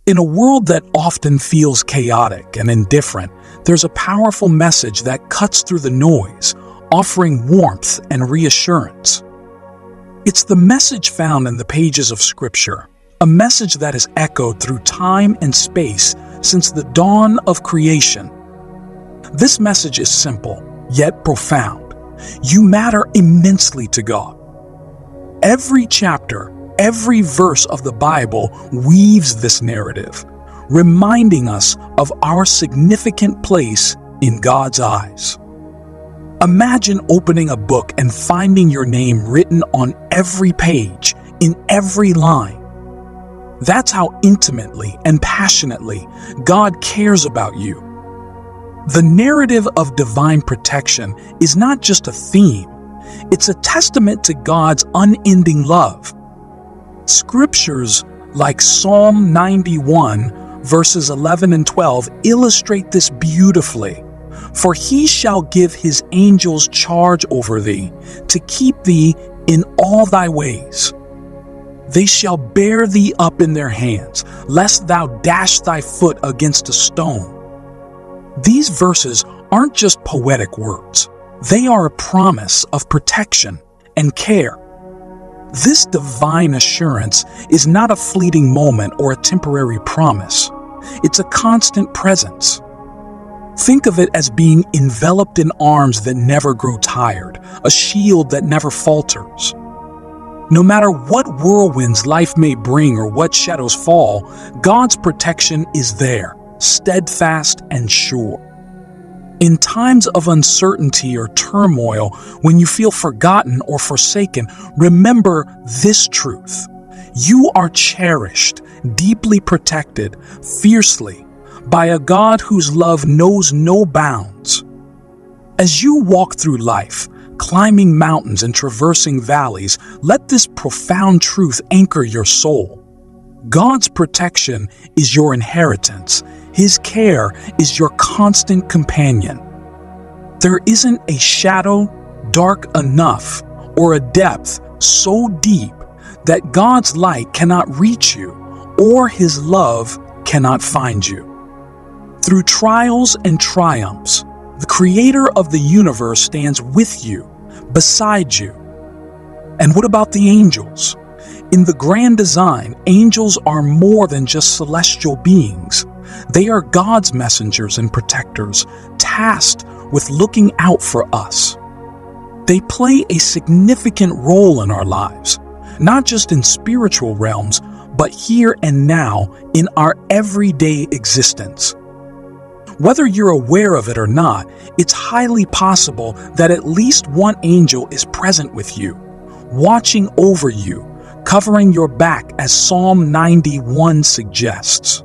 In a world that often feels chaotic and indifferent, there's a powerful message that cuts through the noise, offering warmth and reassurance. It's the message found in the pages of Scripture, a message that has echoed through time and space since the dawn of creation. This message is simple, yet profound. You matter immensely to God. Every chapter, every verse of the Bible weaves this narrative, reminding us of our significant place in God's eyes. Imagine opening a book and finding your name written on every page, in every line. That's how intimately and passionately God cares about you. The narrative of divine protection is not just a theme, it's a testament to God's unending love. Scriptures like Psalm 91, verses 11 and 12 illustrate this beautifully. For he shall give his angels charge over thee, to keep thee in all thy ways. They shall bear thee up in their hands, lest thou dash thy foot against a stone. These verses aren't just poetic words. They are a promise of protection and care. This divine assurance is not a fleeting moment or a temporary promise. It's a constant presence. Think of it as being enveloped in arms that never grow tired, a shield that never falters. No matter what whirlwinds life may bring or what shadows fall, God's protection is there, steadfast and sure. In times of uncertainty or turmoil, when you feel forgotten or forsaken, remember this truth. You are cherished, deeply protected, fiercely, by a God whose love knows no bounds. As you walk through life, climbing mountains and traversing valleys, let this profound truth anchor your soul. God's protection is your inheritance. His care is your constant companion. There isn't a shadow dark enough or a depth so deep that God's light cannot reach you or His love cannot find you. Through trials and triumphs, the Creator of the universe stands with you, beside you. And what about the angels? In the grand design, angels are more than just celestial beings. They are God's messengers and protectors, tasked with looking out for us. They play a significant role in our lives, not just in spiritual realms, but here and now in our everyday existence. Whether you're aware of it or not, it's highly possible that at least one angel is present with you, watching over you, covering your back, as Psalm 91 suggests.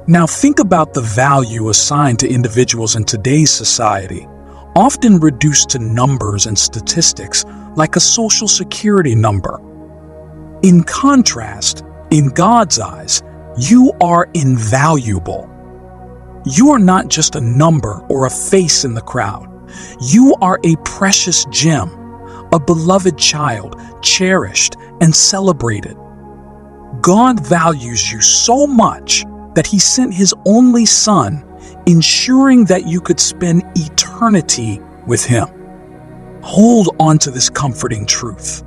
Now think about the value assigned to individuals in today's society, often reduced to numbers and statistics like a social security number. In contrast, in God's eyes, you are invaluable. You are not just a number or a face in the crowd. You are a precious gem, a beloved child, cherished and celebrated. God values you so much that He sent His only Son, ensuring that you could spend eternity with Him. Hold on to this comforting truth.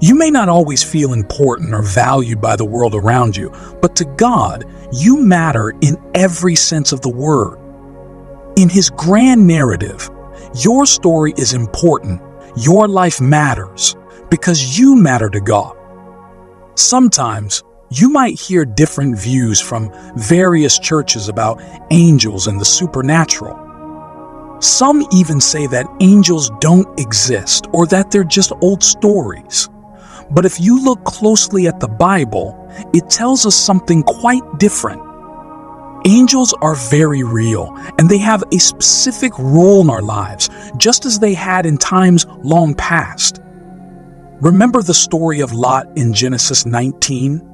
You may not always feel important or valued by the world around you, but to God, you matter in every sense of the word. In His grand narrative, your story is important. Your life matters because you matter to God. Sometimes, you might hear different views from various churches about angels and the supernatural. Some even say that angels don't exist or that they're just old stories. But if you look closely at the Bible, it tells us something quite different. Angels are very real, and they have a specific role in our lives, just as they had in times long past. Remember the story of Lot in Genesis 19?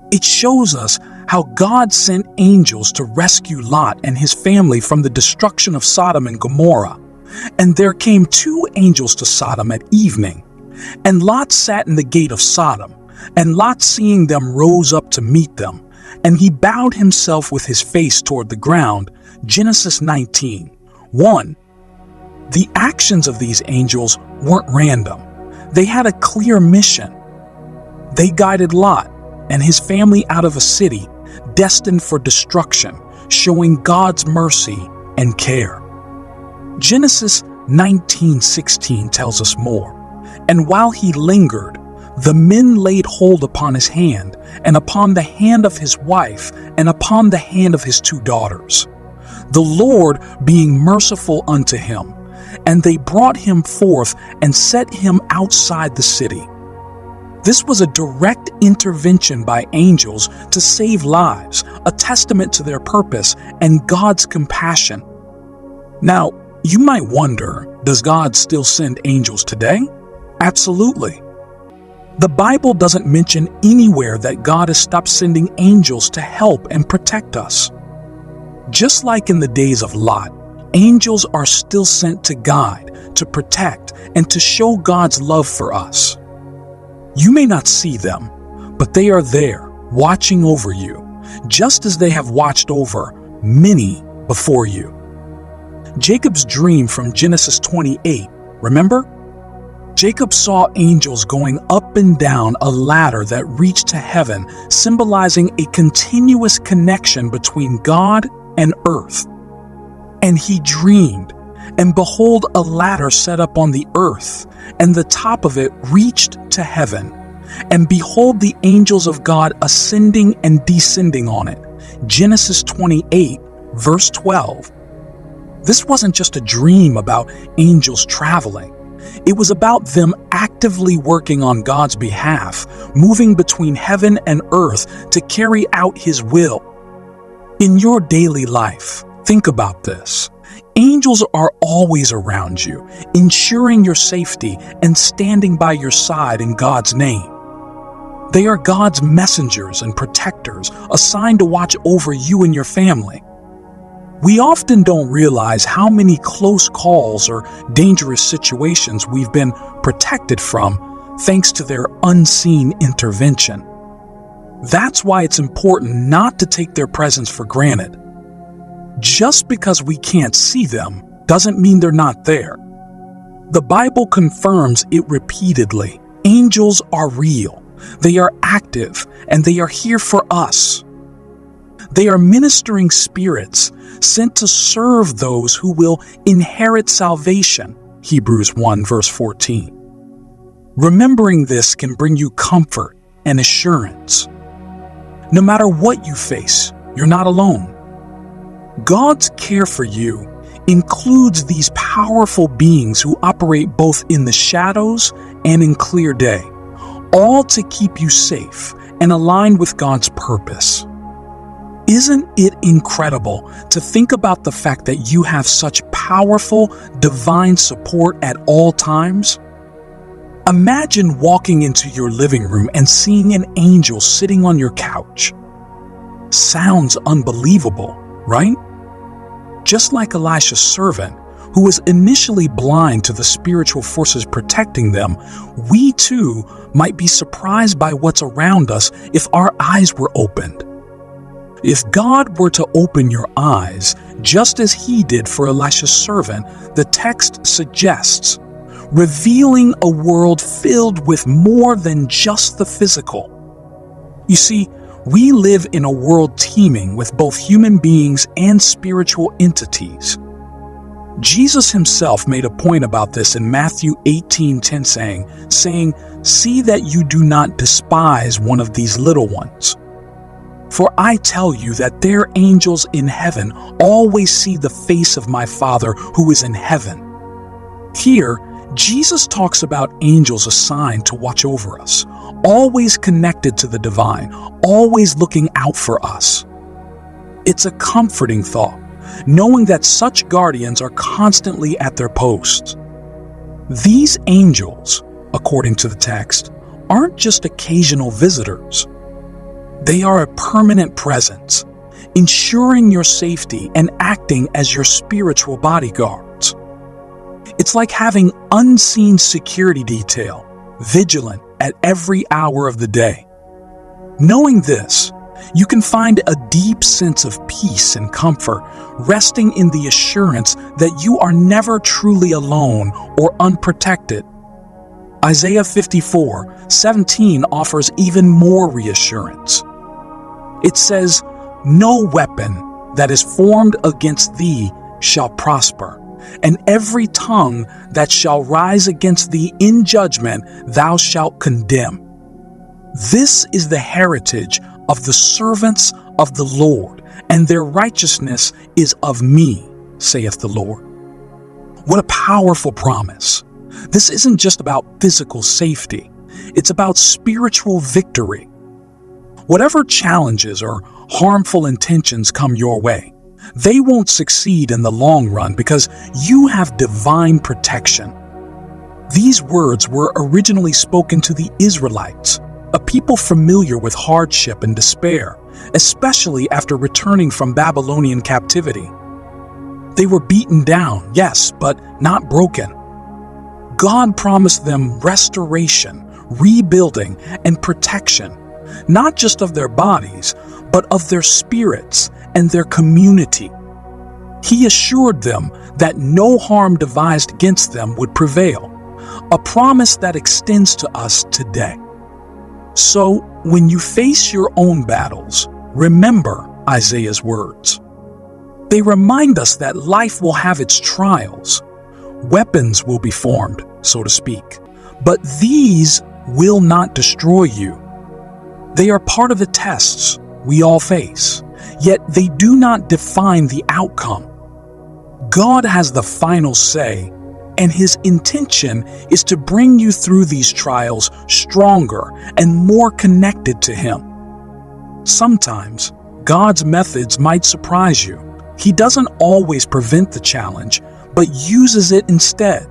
It shows us how God sent angels to rescue Lot and his family from the destruction of Sodom and Gomorrah. And there came 2 angels to Sodom at evening. And Lot sat in the gate of Sodom, And Lot, seeing them, rose up to meet them, and he bowed himself with his face toward the ground. Genesis 19:1. The actions of these angels weren't random. They had a clear mission. They guided Lot and his family out of a city destined for destruction, showing God's mercy and care. Genesis 19:16 tells us more. And while he lingered, the men laid hold upon his hand, and upon the hand of his wife, and upon the hand of his 2 daughters, the Lord being merciful unto him. And they brought him forth and set him outside the city. This was a direct intervention by angels to save lives, a testament to their purpose and God's compassion. Now, you might wonder, does God still send angels today? Absolutely. The Bible doesn't mention anywhere that God has stopped sending angels to help and protect us. Just like in the days of Lot, angels are still sent to guide, to protect, and to show God's love for us. You may not see them, but they are there, watching over you, just as they have watched over many before you. Jacob's dream from Genesis 28, remember? Jacob saw angels going up and down a ladder that reached to heaven, symbolizing a continuous connection between God and earth. And he dreamed, and behold, a ladder set up on the earth, and the top of it reached to heaven. And behold, the angels of God ascending and descending on it. Genesis 28, verse 12. This wasn't just a dream about angels traveling. It was about them actively working on God's behalf, moving between heaven and earth to carry out His will. In your daily life, think about this. Angels are always around you, ensuring your safety and standing by your side in God's name. They are God's messengers and protectors, assigned to watch over you and your family. We often don't realize how many close calls or dangerous situations we've been protected from thanks to their unseen intervention. That's why it's important not to take their presence for granted. Just because we can't see them doesn't mean they're not there. The Bible confirms it repeatedly. Angels are real. They are active, and they are here for us. They are ministering spirits sent to serve those who will inherit salvation. Hebrews 1 verse 14. Remembering this can bring you comfort and assurance. No matter what you face, you're not alone. God's care for you includes these powerful beings who operate both in the shadows and in clear day, all to keep you safe and aligned with God's purpose. Isn't it incredible to think about the fact that you have such powerful divine support at all times? Imagine walking into your living room and seeing an angel sitting on your couch. Sounds unbelievable, right? Just like Elisha's servant, who was initially blind to the spiritual forces protecting them, we too might be surprised by what's around us if our eyes were opened. If God were to open your eyes, just as He did for Elisha's servant, the text suggests, revealing a world filled with more than just the physical. You see, we live in a world teeming with both human beings and spiritual entities. Jesus Himself made a point about this in Matthew 18:10, saying, "See that you do not despise one of these little ones. For I tell you that their angels in heaven always see the face of my Father who is in heaven." Here, Jesus talks about angels assigned to watch over us, always connected to the divine, always looking out for us. It's a comforting thought, knowing that such guardians are constantly at their posts. These angels, according to the text, aren't just occasional visitors. They are a permanent presence, ensuring your safety and acting as your spiritual bodyguards. It's like having unseen security detail, vigilant at every hour of the day. Knowing this, you can find a deep sense of peace and comfort, resting in the assurance that you are never truly alone or unprotected. Isaiah 54:17 offers even more reassurance. It says, "No weapon that is formed against thee shall prosper, and every tongue that shall rise against thee in judgment thou shalt condemn. This is the heritage of the servants of the Lord, and their righteousness is of me, saith the Lord." What a powerful promise. This isn't just about physical safety. It's about spiritual victory. Whatever challenges or harmful intentions come your way, they won't succeed in the long run because you have divine protection. These words were originally spoken to the Israelites, a people familiar with hardship and despair, especially after returning from Babylonian captivity. They were beaten down, yes, but not broken. God promised them restoration, rebuilding, and protection, not just of their bodies, but of their spirits and their community. He assured them that no harm devised against them would prevail, a promise that extends to us today. So, when you face your own battles, remember Isaiah's words. They remind us that life will have its trials. Weapons will be formed, so to speak, but these will not destroy you. They are part of the tests we all face, yet they do not define the outcome. God has the final say, and His intention is to bring you through these trials stronger and more connected to Him. Sometimes, God's methods might surprise you. He doesn't always prevent the challenge, but uses it instead.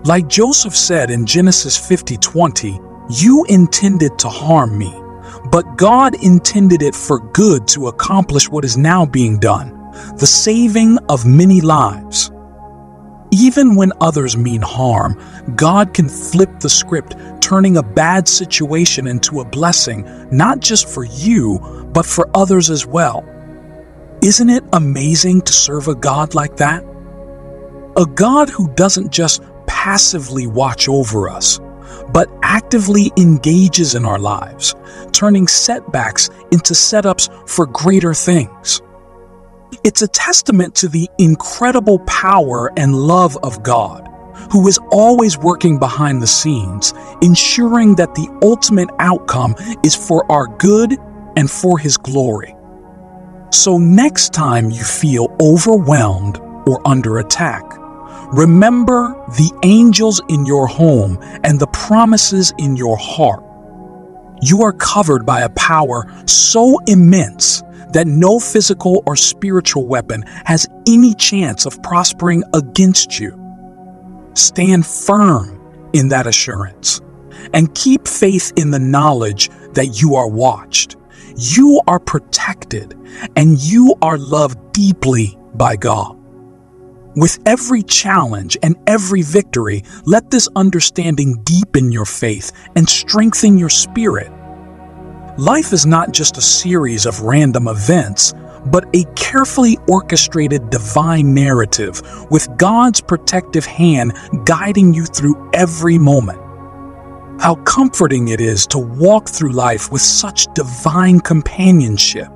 Like Joseph said in Genesis 50:20, "You intended to harm me, but God intended it for good to accomplish what is now being done, the saving of many lives." Even when others mean harm, God can flip the script, turning a bad situation into a blessing, not just for you, but for others as well. Isn't it amazing to serve a God like that? A God who doesn't just passively watch over us, but actively engages in our lives, turning setbacks into setups for greater things. It's a testament to the incredible power and love of God, who is always working behind the scenes, ensuring that the ultimate outcome is for our good and for His glory. So next time you feel overwhelmed or under attack, remember the angels in your home and the promises in your heart. You are covered by a power so immense that no physical or spiritual weapon has any chance of prospering against you. Stand firm in that assurance and keep faith in the knowledge that you are watched, you are protected, and you are loved deeply by God. With every challenge and every victory, let this understanding deepen your faith and strengthen your spirit. Life is not just a series of random events, but a carefully orchestrated divine narrative with God's protective hand guiding you through every moment. How comforting it is to walk through life with such divine companionship.